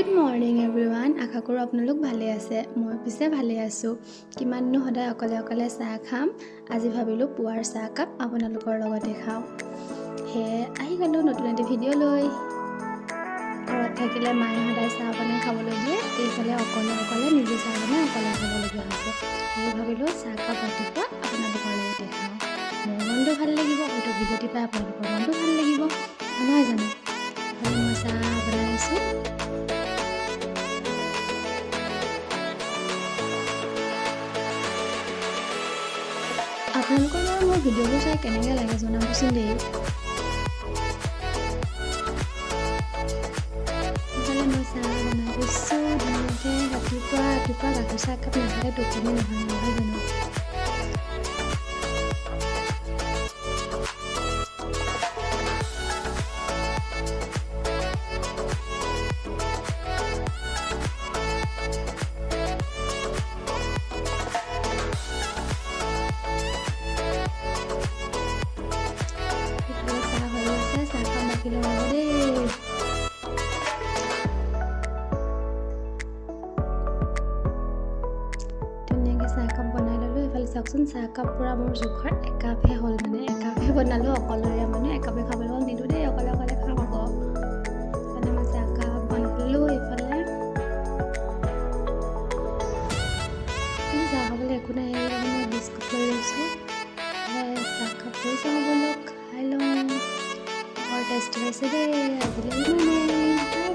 Good morning everyone. আশা কৰোঁ আপোনালোক ভালে আছে। মই পিছে ভালে আছোঁ। কিমাননো সদায় অকলে অকলে চাহ খাম, আজি ভাবিলোঁ পুৱাৰ চাহ কাপ আপোনালোকৰ লগতে খাওঁ। সেয়ে আহি গ'লোঁ নতুন এটি ভিডিঅ' লৈ। ঘৰত থাকিলে মায়ে সদায় চাহ বনাই খাবলৈ দিয়ে, এইফালে অকলে অকলে নিজে চাহ বনাই অকলে খাবলগীয়া হৈছে। সেয়ে ভাবিলোঁ চাহ কাপ ৰাতিপুৱা আপোনালোকৰ লগতে খাওঁ। মোৰ মনটো ভাল লাগিব, হয়তো ভিডিঅ'টি পাই আপোনালোকৰ মনটো ভাল লাগিব, নহয় জানো? মই চাহ বনাই আছোঁ। আপোনালোকৰ বাৰু মোৰ ভিডিঅ'বোৰ চাই কেনেকৈ লাগে জনাবচোন দেই। ইফালে মই চাহ বনাই দিছোঁ ধুনীয়াকৈ। ৰাতিপুৱা গাখীৰ চাহ একাপ নাখালে টোপনি নহয় জানো? ধুনীয়াকৈ চাহকাপ বনাই ল'লোঁ। এইফালে চাওকচোন চাহকাপ পূৰা মোৰ জোখৰ একাপহে হ'ল, একাপহে বনালোঁ। অকলৰে একাপে খাবলৈ হ'ল, নিদিওঁ দেই, অকলে খাম আকৌ। সেইকাৰণে মই চাহকাপ বনালোঁ। এইফালে চাহ খাবলৈ একো নাই, মই বিস্কুট লৈ লৈছোঁ। চাহকাপ লৈ যাওঁ ব'লক, খাই লওঁ। বৰ টেষ্টি হৈছে দেই আজিলৈ।